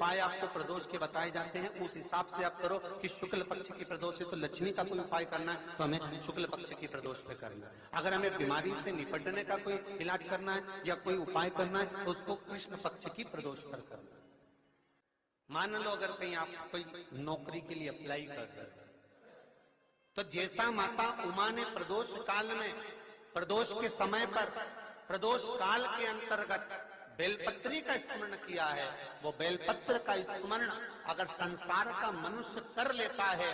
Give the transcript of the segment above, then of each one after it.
उपाय आपको प्रदोष के बताए जाते हैं, उस हिसाब से आप करो कि शुक्ल पक्ष की प्रदोष है तो लक्ष्मी का कोई उपाय करना है तो हमें शुक्ल पक्ष की प्रदोष पे करना है। अगर हमें बीमारी से निपटने का कोई इलाज करना है या कोई उपाय करना है तो उसको कृष्ण पक्ष की प्रदोष पर करना है। मान लो अगर कहीं आप कोई नौकरी के लिए अप्लाई कर रहे हो तो जैसा माता उमा ने प्रदोष काल में, प्रदोष के समय पर, प्रदोष काल के अंतर्गत बेलपत्री का स्मरण किया है, वो बेलपत्र का स्मरण अगर संसार का मनुष्य कर लेता है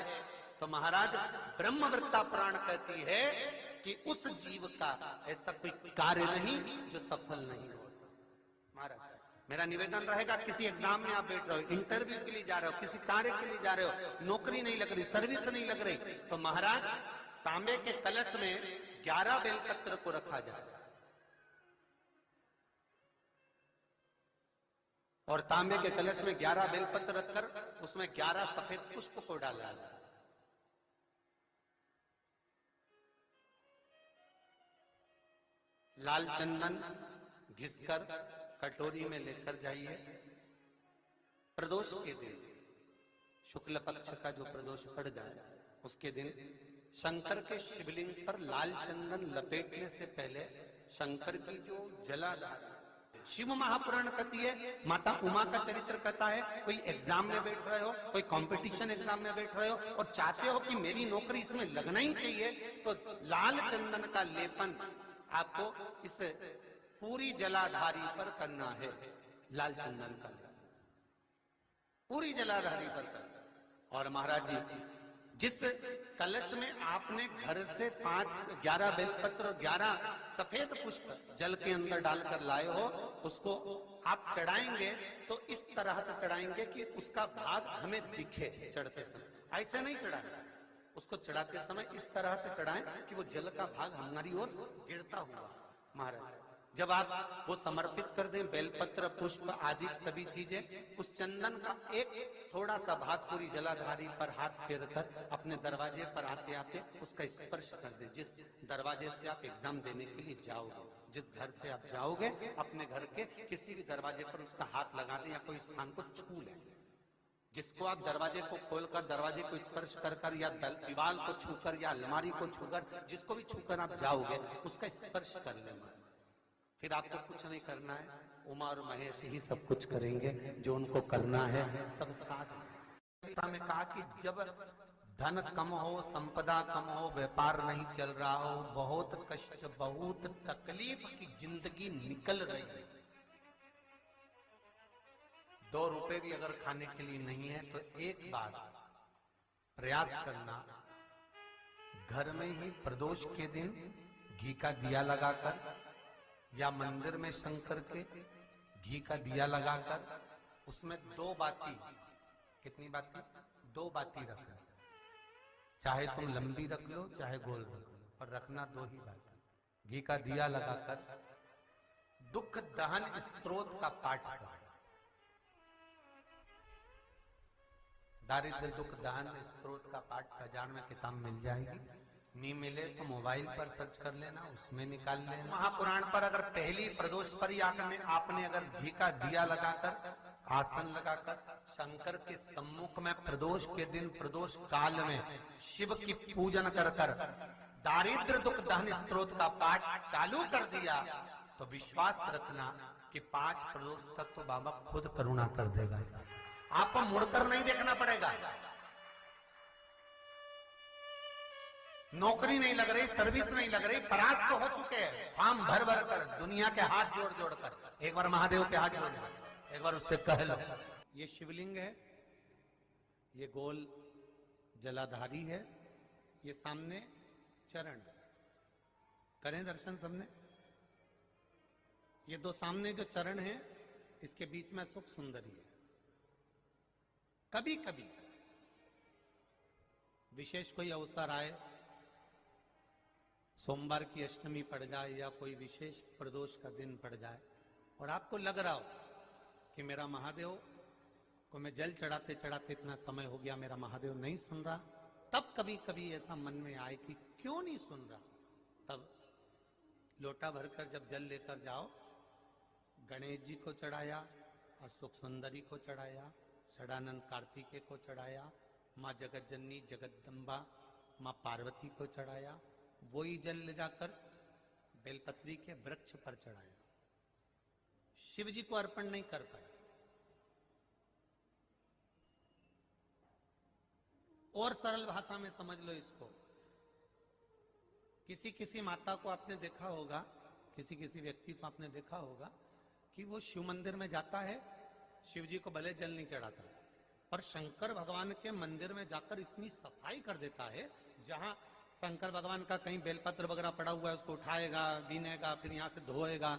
तो महाराज ब्रह्मवृत्ता पुराण कहती है कि उस जीव का ऐसा कोई कार्य नहीं जो सफल नहीं हो। महाराज मेरा निवेदन रहेगा, किसी एग्जाम में आप बैठ रहे हो, इंटरव्यू के लिए जा रहे हो, किसी कार्य के लिए जा रहे हो, नौकरी नहीं लग रही, सर्विस नहीं लग रही, तो महाराज तांबे के कलश में 11 बेलपत्र को रखा जाए और तांबे के कलश में 11 बेलपत्र रखकर उसमें 11 सफेद पुष्प को डाला जाए। लाल चंदन घिसकर कटोरी में लेकर जाइए। प्रदोष के दिन, शुक्ल पक्ष का जो प्रदोष पड़ जाए उसके दिन शंकर के शिवलिंग पर लाल चंदन लपेटने से पहले शंकर की जो जलाधार, शिव महापुराण कहती है, माता उमा का चरित्र कहता है, कोई एग्जाम में बैठ रहे हो, कोई कंपटीशन एग्जाम में बैठ रहे हो और चाहते हो कि मेरी नौकरी इसमें लगना ही चाहिए, तो लाल चंदन का लेपन आपको इस पूरी जलाधारी पर करना है। लाल चंदन का पूरी जलाधारी पर करना। और महाराज जी जिस कलश में आपने घर से 11 बेलपत्र और 11 सफेद पुष्प जल के अंदर डालकर लाए हो, उसको आप चढ़ाएंगे तो इस तरह से चढ़ाएंगे कि उसका भाग हमें दिखे चढ़ते समय। ऐसे नहीं चढ़ाएंगे, उसको चढ़ाते समय इस तरह से चढ़ाएं कि वो जल का भाग हमारी ओर गिरता हुआ। महाराज जब आप वो समर्पित कर दें, बेलपत्र पुष्प आदि सभी चीजें, उस चंदन का एक थोड़ा सा भाग पूरी जलाधारी पर हाथ फेर कर अपने दरवाजे पर आते आते उसका स्पर्श कर दें। जिस दरवाजे से आप एग्जाम देने के लिए जाओगे, जिस घर से आप जाओगे, अपने घर के किसी भी दरवाजे पर उसका हाथ लगा दें या कोई स्थान को छू लें। जिसको आप दरवाजे को खोलकर, दरवाजे को स्पर्श कर कर या दीवार को छूकर या अलमारी को छूकर, जिसको भी छूकर आप जाओगे उसका स्पर्श कर लेना। फिर आपको कुछ नहीं करना है, उमा और महेश ही सब कुछ करेंगे जो उनको करना है, सब साथ में। कहा कि जब धन कम हो, संपदा कम हो, व्यापार नहीं चल रहा हो, बहुत कष्ट, बहुत तकलीफ की जिंदगी निकल रही है, 2 रुपए भी अगर खाने के लिए नहीं है तो एक बार प्रयास करना, घर में ही प्रदोष के दिन घी का दिया लगाकर या मंदिर में शंकर के घी का दिया लगाकर उसमें 2 बाती, कितनी बाती? 2 बाती रखना। चाहे तुम लंबी रख लो चाहे गोल रख लो, पर रखना 2 ही बाती। घी का दिया लगाकर दुख दहन स्तोत्र का पाठ करो। दारिद्र दुख दहन स्तोत्र का पाठ बाजार में किताब मिल जाएगी, नहीं मिले तो मोबाइल पर सर्च कर लेना, उसमें निकाल लेना। महापुराण पर अगर पहली प्रदोष पर ही आपने अगर घी का दिया लगाकर, आसन लगाकर शंकर के सम्मुख में प्रदोष के दिन, प्रदोष काल में शिव की पूजन कर कर दारिद्र दुख दहन स्तोत्र का पाठ चालू कर दिया तो विश्वास रखना कि 5 प्रदोष तक तो बाबा खुद करुणा कर देगा। आपको मुड़कर नहीं देखना पड़ेगा। नौकरी नहीं लग रही, सर्विस नहीं लग रही, परास्त तो हो चुके हैं, फॉर्म भर भर कर, दुनिया के हाथ जोड़ जोड़ कर। एक बार महादेव के हाथ जोड़ लो, एक बार उससे कह लो। ये शिवलिंग है, ये गोल जलाधारी है, ये सामने चरण, करें दर्शन सबने। ये 2 सामने जो चरण है, इसके बीच में सुख सुंदरी है। कभी कभी विशेष कोई अवसर आए, सोमवार की अष्टमी पड़ जाए या कोई विशेष प्रदोष का दिन पड़ जाए और आपको लग रहा हो कि मेरा महादेव को मैं जल चढ़ाते चढ़ाते इतना समय हो गया, मेरा महादेव नहीं सुन रहा, तब कभी कभी ऐसा मन में आए कि क्यों नहीं सुन रहा, तब लोटा भरकर जब जल लेकर जाओ, गणेश जी को चढ़ाया, अशोक सुंदरी को चढ़ाया, षडानंद कार्तिकेय को चढ़ाया, माँ जगत जननी जगदम्बा माँ पार्वती को चढ़ाया। वही जल ले जाकर बेलपत्री के वृक्ष पर चढ़ाया। शिव जी को अर्पण नहीं कर पाए। और सरल भाषा में समझ लो इसको, किसी किसी माता को आपने देखा होगा, किसी किसी व्यक्ति को आपने देखा होगा कि वो शिव मंदिर में जाता है, शिव जी को भले जल नहीं चढ़ाता, पर शंकर भगवान के मंदिर में जाकर इतनी सफाई कर देता है, जहां शंकर भगवान का कहीं बेलपत्र वगैरह पड़ा हुआ है उसको उठाएगा, बीनेगा, फिर यहाँ से धोएगा,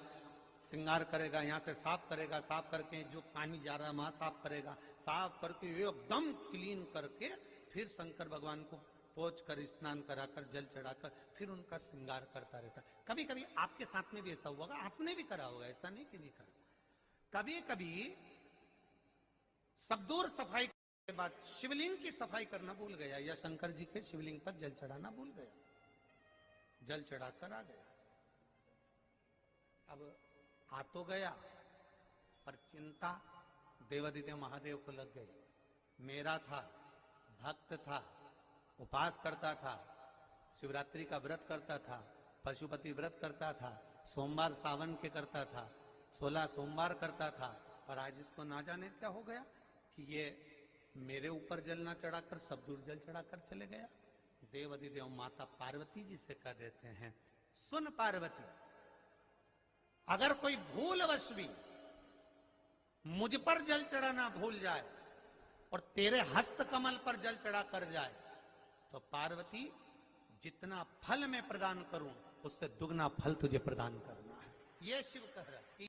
श्रृंगार करेगा, यहाँ से साफ करेगा, साफ करके जो पानी जा रहा है वहां साफ करेगा, साफ करके एकदम क्लीन करके फिर शंकर भगवान को पोंछ कर स्नान कराकर जल चढ़ाकर फिर उनका श्रृंगार करता रहता है। कभी कभी आपके साथ में भी ऐसा हुआ होगा, आपने भी करा होगा, ऐसा नहीं कि नहीं करा। कभी कभी सब दूर सफाई के बाद शिवलिंग की सफाई करना भूल गया, या शंकर जी के शिवलिंग पर जल चढ़ाना भूल गया, जल चढ़ाकर आ गया। अब आ तो गया, पर चिंता देवादिदेव महादेव को लग गई। मेरा था, भक्त था, उपास करता था, शिवरात्रि का व्रत करता था, पशुपति व्रत करता था, सोमवार सावन के करता था, 16 सोमवार करता था, और आज इसको ना जाने क्या हो गया कि ये मेरे ऊपर जल ना चढ़ाकर सब दूर जल चढ़ाकर चले गया। देवादिदेव माता पार्वती जी से कह देते हैं, सुन पार्वती, अगर कोई भूलवश भी मुझ पर जल चढ़ाना भूल जाए और तेरे हस्त कमल पर जल चढ़ा कर जाए, तो पार्वती जितना फल मैं प्रदान करूं उससे दुगना फल तुझे प्रदान करना है। ये शिव कह रहा है।